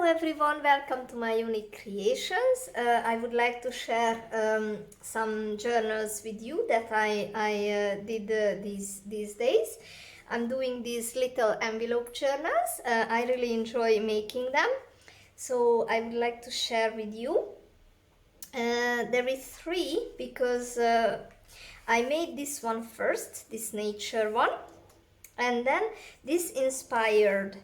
everyone, welcome to my unique creations. I would like to share some journals with you that I did these days. I'm doing these little envelope journals. I really enjoy making them, so I would like to share with you. There is three because I made this one first, this nature one, and then this inspired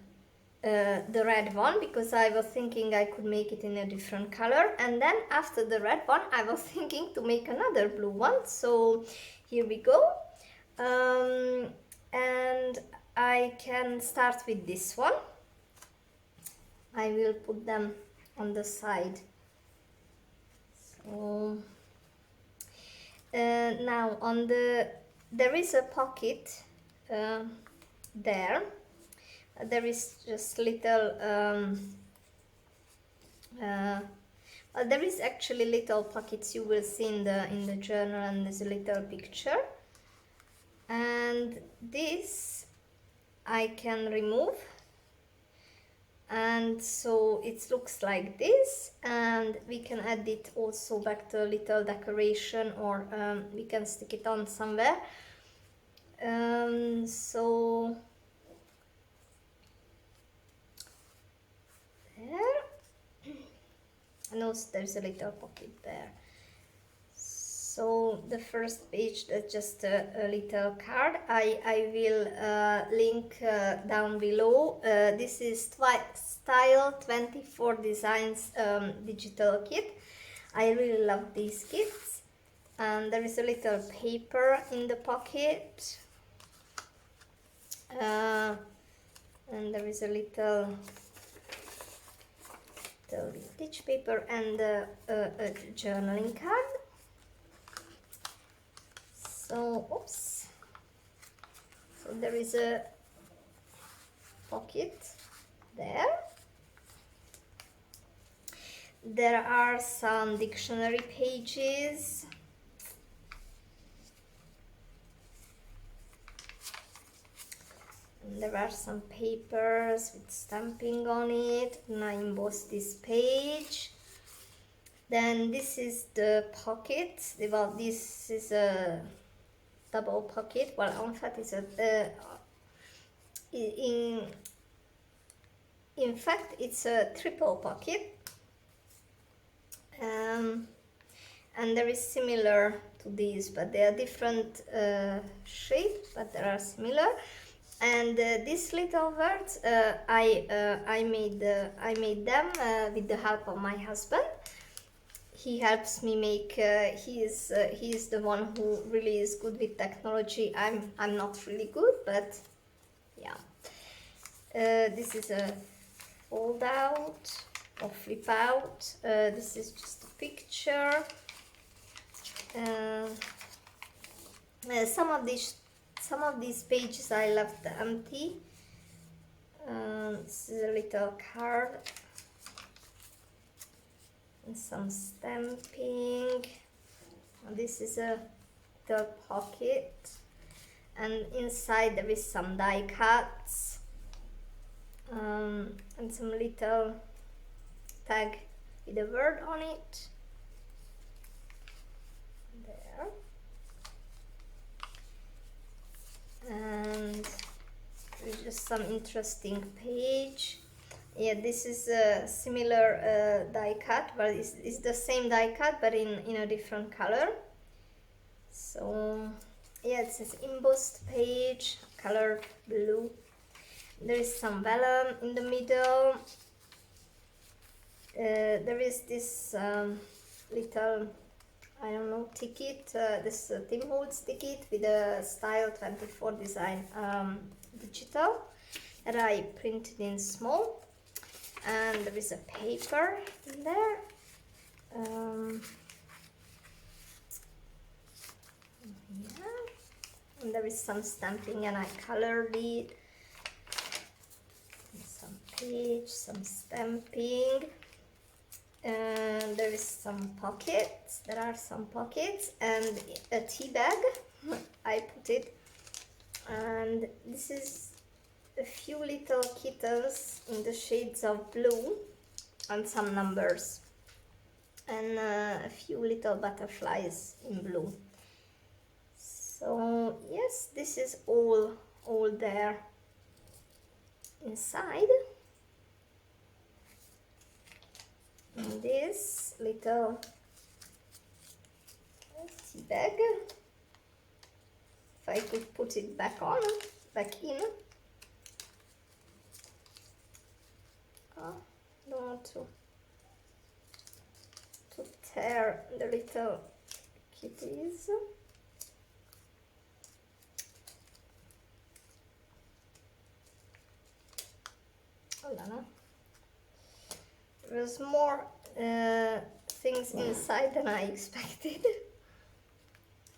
the red one because I was thinking I could make it in a different color, and then after the red one I was thinking to make another blue one, so here we go. And I can start with this one. I will put them on the side. So now on there is a pocket there. There is just little there is actually little pockets you will see in the journal, and there's a little picture, and this I can remove, and so it looks like this, and we can add it also back to a little decoration, or we can stick it on somewhere. So there, and also there's a little pocket there. So the first page, that's just a little card. I will link down below. This is Style 24 Designs digital kit. I really love these kits. And there is a little paper in the pocket. And there is a little vintage paper and a journaling card. So, oops. So there is a pocket there. There are some dictionary pages. And there are some papers with stamping on it, and I embossed this page. Then this is the pocket. Well, this is a double pocket. Well, in fact, it's a in fact it's a triple pocket, and there is similar to these, but they are different shape, but they are similar. And these little words I made them with the help of my husband. He helps me make. He is the one who really is good with technology. I'm not really good, but yeah. This is a fold out or flip out. This is just a picture. Some of these pages I left empty. This is a little card. And some stamping. This is a little pocket, and inside there is some die cuts, and some little tag with a word on it. There. And there's just some interesting page. Yeah, this is a similar die cut, but it's the same die cut, but in a different color. So yeah, it says embossed page, color blue. There is some vellum in the middle. There is this little, I don't know, ticket, this Tim Holtz ticket with a Style 24 design digital that I printed in small. And there is a paper in there. Yeah. And there is some stamping, and I colored it. And some page, some stamping. And there is some pockets. There are some pockets and a tea bag. I put it. And this is a few little kittens in the shades of blue. and some numbers, and a few little butterflies in blue. So yes, this is all there inside. And this little tea bag, if I could put it back in. Don't want to tear the little kitties. Oh no. There's more things inside than I expected.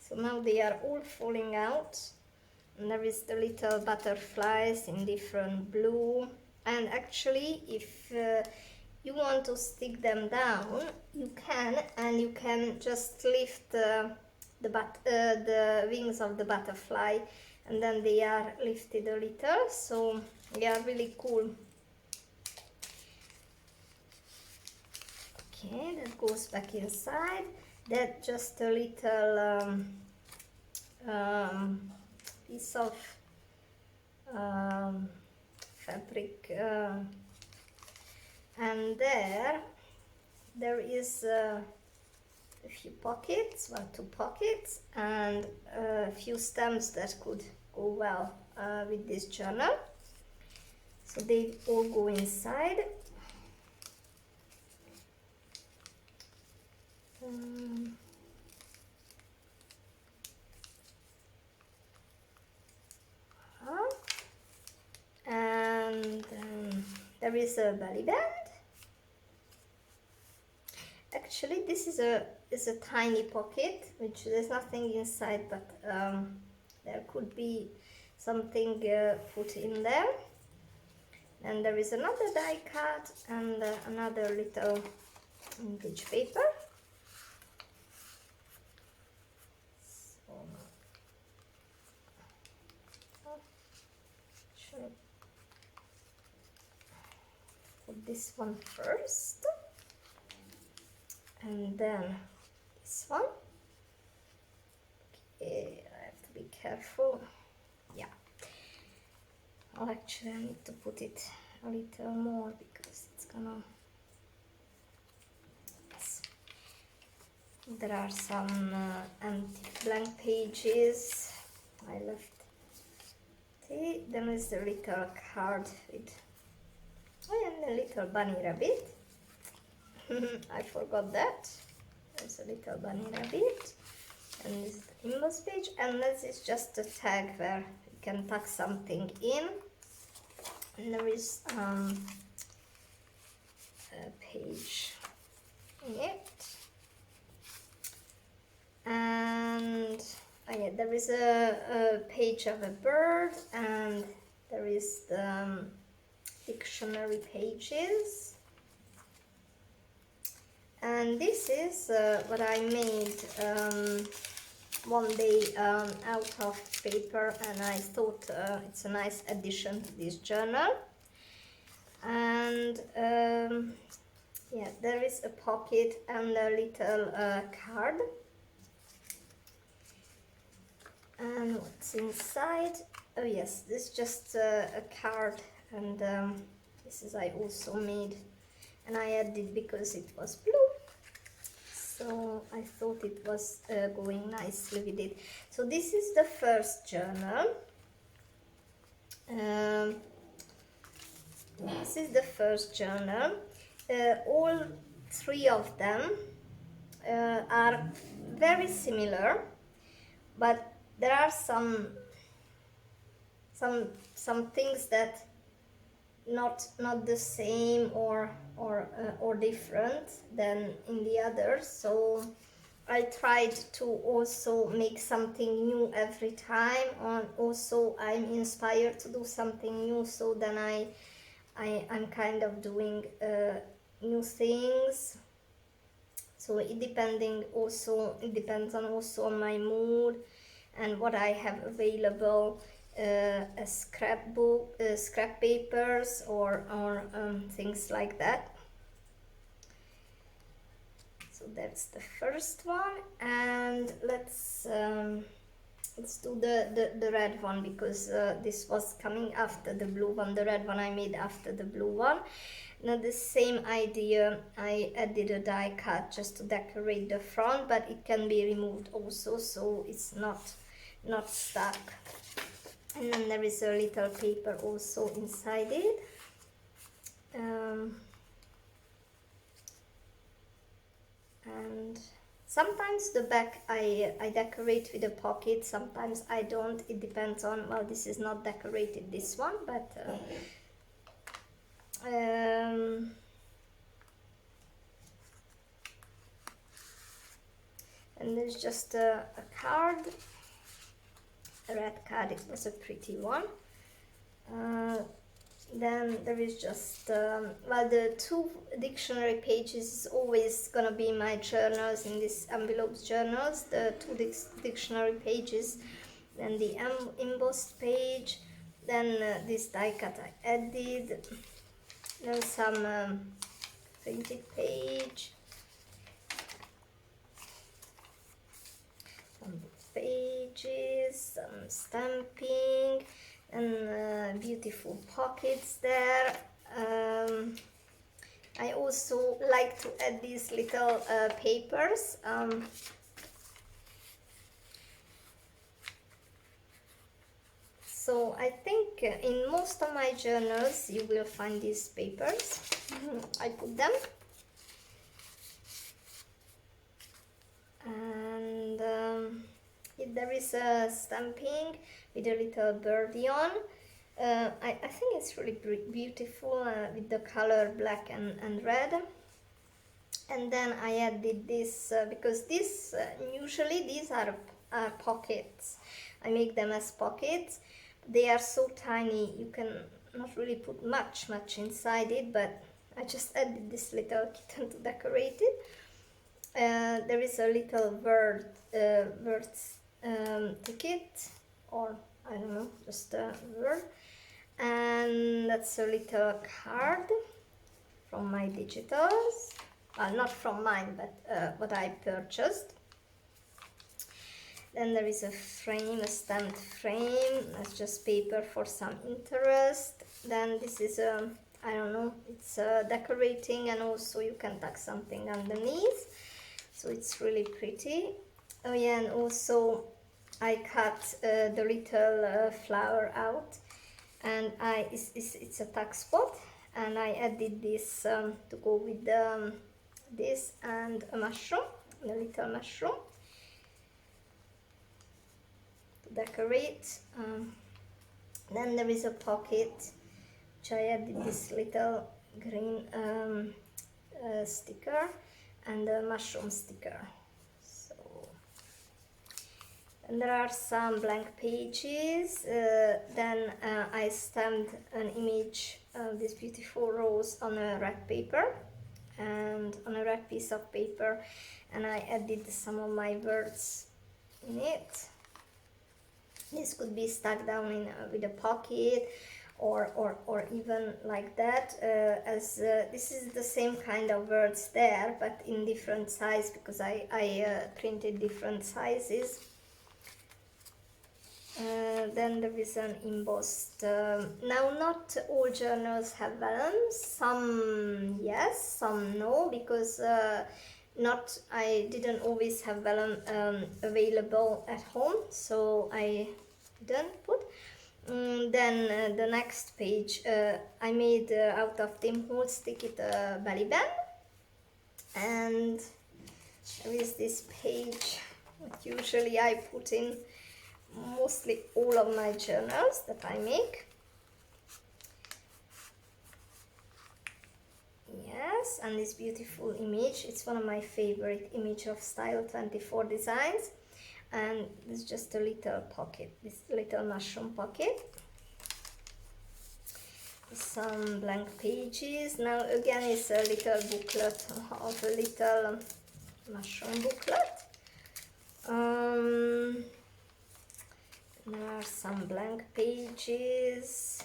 So now they are all falling out. And there is the little butterflies in different blue. And actually, if you want to stick them down, you can, and you can just lift the wings of the butterfly, and then they are lifted a little. So they are really cool. Okay, that goes back inside. That's just a little piece of fabric, and there is a few pockets, 2 pockets, and a few stamps that could go well with this journal. So they all go inside. And there is a belly band. Actually, this is a tiny pocket, which there's nothing inside, but there could be something put in there. And there is another die cut and another little vintage paper. Put this one first, and then this one. Okay, I have to be careful. Yeah. Well, actually, I need to put it a little more because it's gonna. Yes. There are some empty blank pages I left. See, then is the little card with. Oh, and a little bunny rabbit. I forgot that. There's a little bunny rabbit. And this is the inbox page. And this is just a tag where you can tuck something in. And there is a page in it. And oh yeah, there is a page of a bird, and there is the dictionary pages. And this is what I made one day out of paper, and I thought it's a nice addition to this journal. And yeah, there is a pocket and a little card. And what's inside? Oh yes, this is just a card, and this is I also made, and I added because it was blue. So I thought it was going nicely with it. So this is the first journal. This is the first journal. All 3 of them are very similar, but there are some things that not the same or different than in the others. So I tried to also make something new every time, and also I'm inspired to do something new, so then I'm kind of doing new things. So it depends on also on my mood and what I have available, a scrapbook, scrap papers, or things like that. So that's the first one, and let's do the red one, because this was coming after the blue one. The red one I made after the blue one. Now the same idea, I added a die cut just to decorate the front, but it can be removed also, so it's not stuck. And then there is a little paper also inside it. And sometimes the back I decorate with a pocket, sometimes I don't. It depends on, well, this is not decorated, this one, but and there's just a card, a red card. It was a pretty one. Then there is just, well, the 2 dictionary pages is always gonna be my journals, in this envelopes journals, the 2 dictionary pages, then the embossed page, then this die cut I added, then some printed page, some pages, some stamping, and beautiful pockets there. I also like to add these little papers. So I think in most of my journals you will find these papers. I put them. And there is a stamping with a little birdie on. I think it's really beautiful with the color black and red. And then I added this because this usually these are pockets. I make them as pockets. They are so tiny you can not really put much inside it, but I just added this little kitten to decorate it. There is a little words ticket, or I don't know, just a word, and that's a little card from my digitals. Not from mine, but what I purchased. Then there is a frame, a stamped frame. That's just paper for some interest. Then this is a, I don't know, it's decorating, and also you can tuck something underneath. So it's really pretty. Oh yeah, and also I cut the little flower out, and it's a tuck spot, and I added this to go with this, and a mushroom, a little mushroom to decorate. Then there is a pocket which I added this little green sticker and a mushroom sticker. So, and there are some blank pages. Then I stamped an image of this beautiful rose on a red paper, and on a red piece of paper, and I added some of my words in it. This could be stuck down in with a pocket, or even like that, as this is the same kind of words there, but in different size, because I printed different sizes. Then there is an embossed, now not all journals have vellums, some yes, some no, because I didn't always have vellum available at home, so I didn't put. Then the next page I made out of Tim Holtz Stick It belly band, and there is this page that usually I put in mostly all of my journals that I make. Yes, and this beautiful image, it's one of my favorite image of Style 24 designs, and it's just a little pocket, this little mushroom pocket. Some blank pages. Now again it's a little booklet of a little mushroom booklet. There are some blank pages,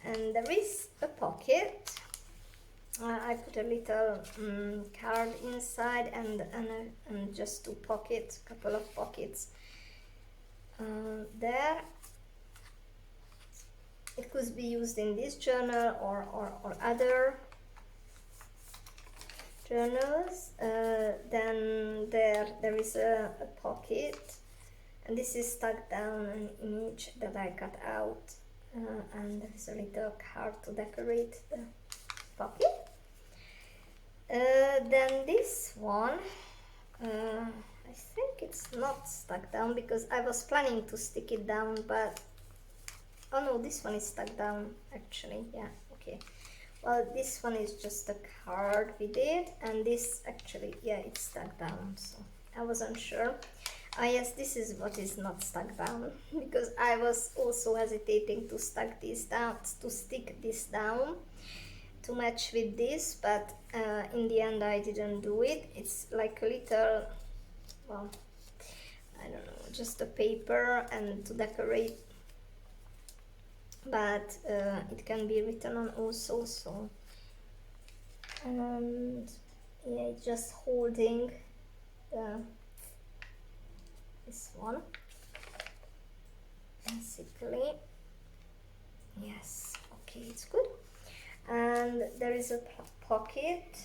and there is a pocket. I put a little card inside and just two pockets, couple of pockets there. It could be used in this journal or other journals. Then there is a pocket, and this is stuck down an image that I cut out, and there is a little card to decorate the pocket. Then this one, I think it's not stuck down because I was planning to stick it down, but oh no, this one is stuck down actually. Yeah, okay. Well, this one is just a card we did, and this actually, yeah, it's stuck down, so I wasn't sure. Ah yes, this is what is not stuck down because I was also hesitating to stick this down to match with this, but in the end I didn't do it. It's like a little, well, I don't know, just a paper and to decorate, but it can be written on also, so and yeah, it's just holding this one basically. Yes, okay, it's good. And there is a pocket,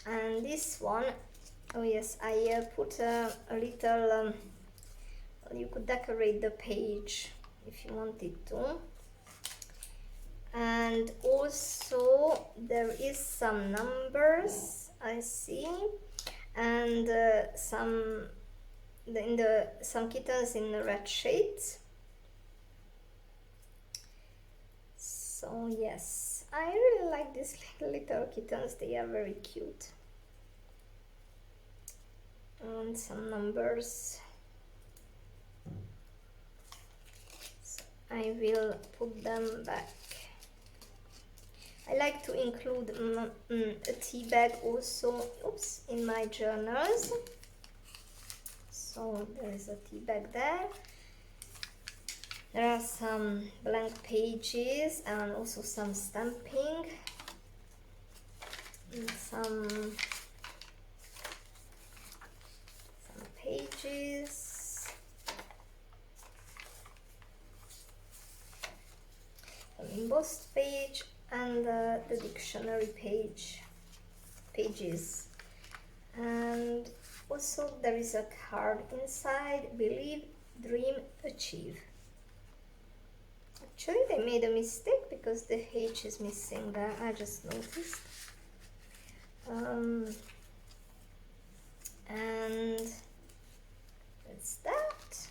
and this one, oh yes, I put a little well, you could decorate the page if you wanted to, and also there is some numbers I see, and some kittens in the red shades. So yes, I really like these little kittens, they are very cute. And some numbers. So I will put them back. I like to include a tea bag also, oops, in my journals. So there is a tea bag there. There are some blank pages and also some stamping and some pages, an embossed page, and the dictionary pages. And also there is a card inside, believe, dream, achieve. Actually they made a mistake because the H is missing there, I just noticed. And that's that.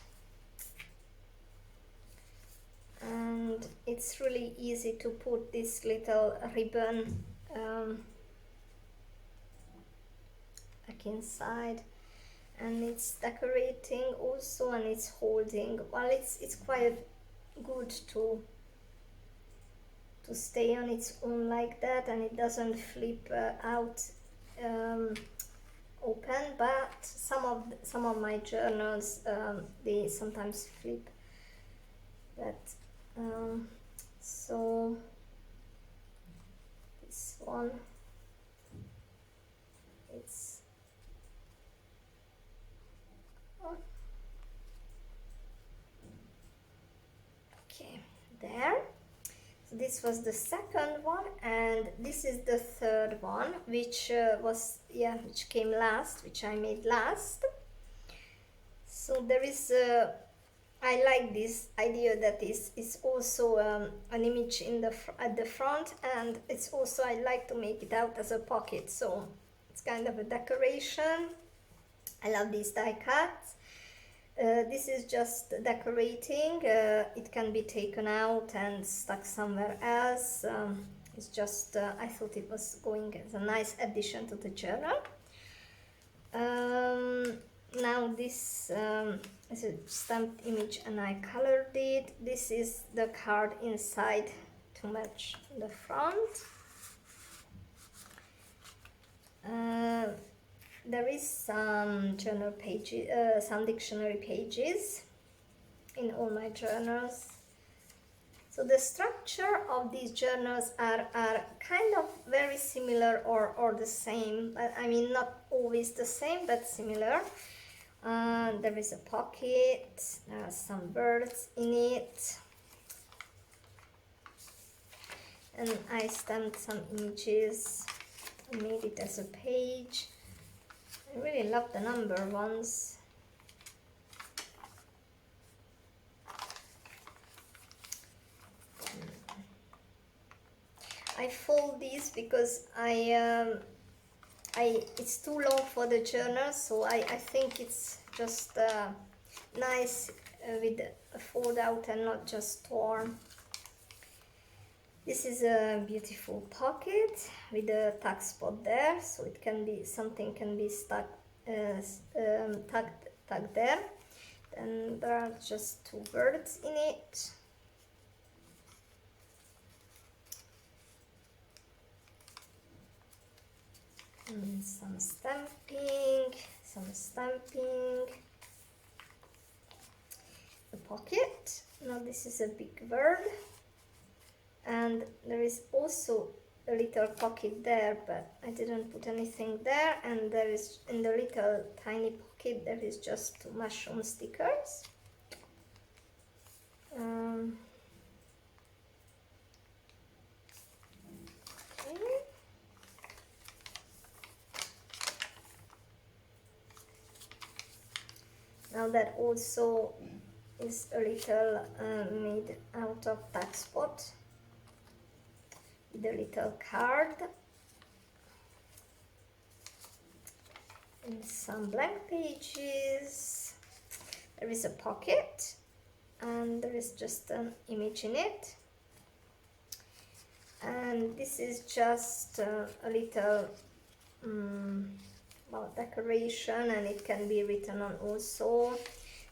And it's really easy to put this little ribbon back inside, and it's decorating also, and it's holding. Well, it's quite good to stay on its own like that, and it doesn't flip out open, but some of my journals they sometimes flip. But so this one, it's okay there. So this was the second one, and this is the third one, which which came last, which I made last. So there is I like this idea that is also an image at the front, and it's also, I like to make it out as a pocket, so it's kind of a decoration. I love these die cuts. This is just decorating. It can be taken out and stuck somewhere else. It's just, I thought it was going as a nice addition to the journal. Now this is a stamped image, and I colored it. This is the card inside to match the front. There is some journal pages, some dictionary pages in all my journals. So the structure of these journals are kind of very similar or the same. I mean, not always the same, but similar. There is a pocket, there are some birds in it. And I stamped some images and made it as a page. I really love the number ones. I fold these because it's too long for the journal, so I think it's just nice with a fold out and not just torn. This is a beautiful pocket with a tuck spot there, so it can be something can be stuck tucked there. Then there are just two birds in it. And some stamping. The pocket. Now this is a big bird. And there is also a little pocket there, but I didn't put anything there. And there is, in the little tiny pocket, there is just two mushroom stickers. Okay. Now that also is a little made out of tuck spot. The little card and some blank pages. There is a pocket and there is just an image in it, and this is just a little well, decoration, and it can be written on also,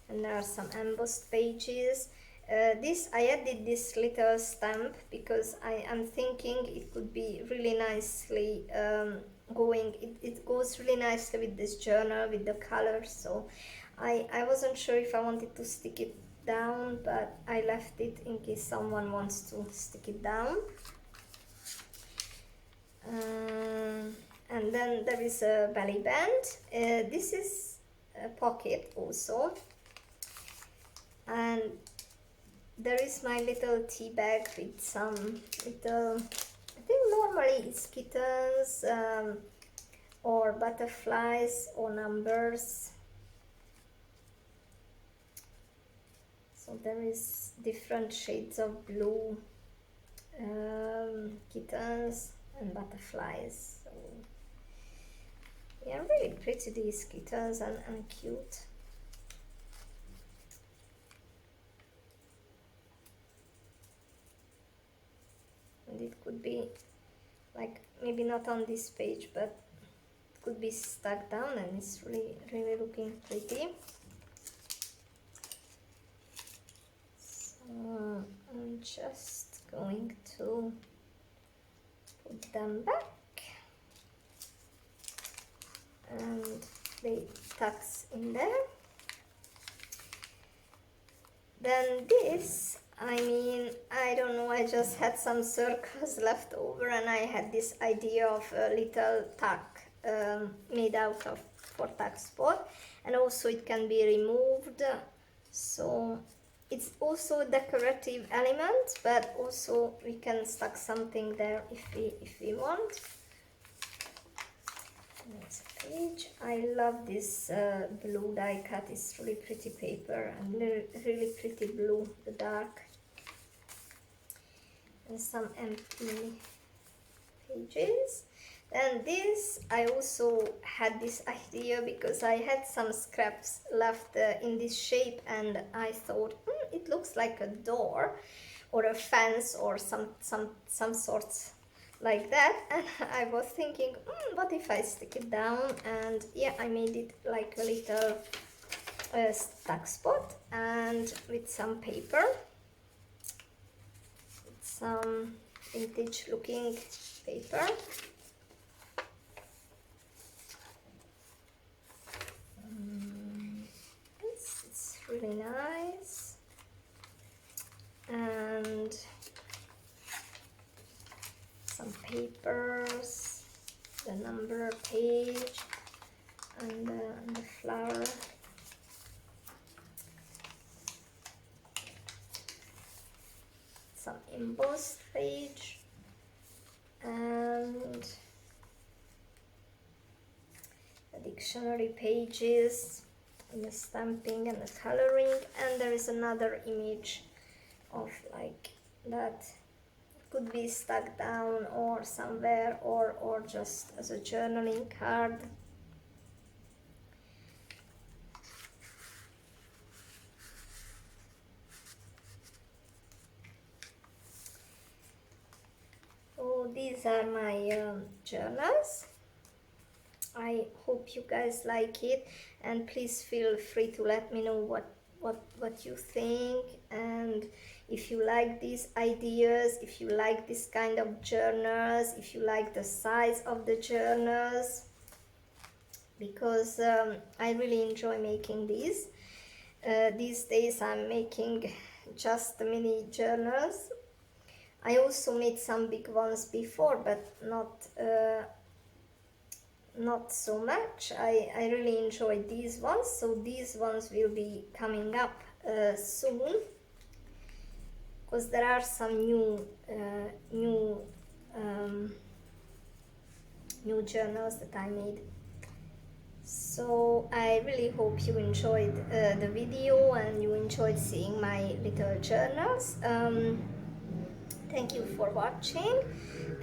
and there are some embossed pages. I added this little stamp because I am thinking it could be really nicely it goes really nicely with this journal, with the colors. So I wasn't sure if I wanted to stick it down, but I left it in case someone wants to stick it down. And then there is a belly band. This is a pocket also, and there is my little tea bag with some little, I think normally it's kittens or butterflies or numbers. So there is different shades of blue, kittens and butterflies. So yeah, really pretty, these kittens, and cute. And it could be like, maybe not on this page, but it could be stuck down, and it's really looking pretty. So I'm just going to put them back, and they tucks in there. Then this, I mean, I don't know, I just had some circles left over, and I had this idea of a little tuck made out of for tuck spot, and also it can be removed, so it's also a decorative element, but also we can stuck something there if we want. Next page. I love this blue die cut. It's really pretty paper and really pretty blue, the dark. And some empty pages. And this, I also had this idea because I had some scraps left in this shape, and I thought it looks like a door or a fence or some sorts like that, and I was thinking, what if I stick it down? And yeah, I made it like a little stuck spot, and with some paper, with some vintage looking paper. It's really nice, and some papers, the number page, and the flower. Some embossed page, and the dictionary pages, and the stamping and the coloring, and there is another image of like that. Could be stuck down or somewhere, or just as a journaling card. So these are my journals. I hope you guys like it, and please feel free to let me know what you think, and if you like these ideas, if you like this kind of journals, if you like the size of the journals, because I really enjoy making these. These days I'm making just mini journals. I also made some big ones before, but not so much. I really enjoy these ones, so these ones will be coming up soon, because there are some new journals that I made. So I really hope you enjoyed the video and you enjoyed seeing my little journals. Thank you for watching,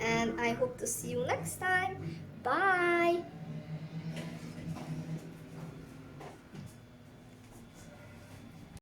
and I hope to see you next time. Bye!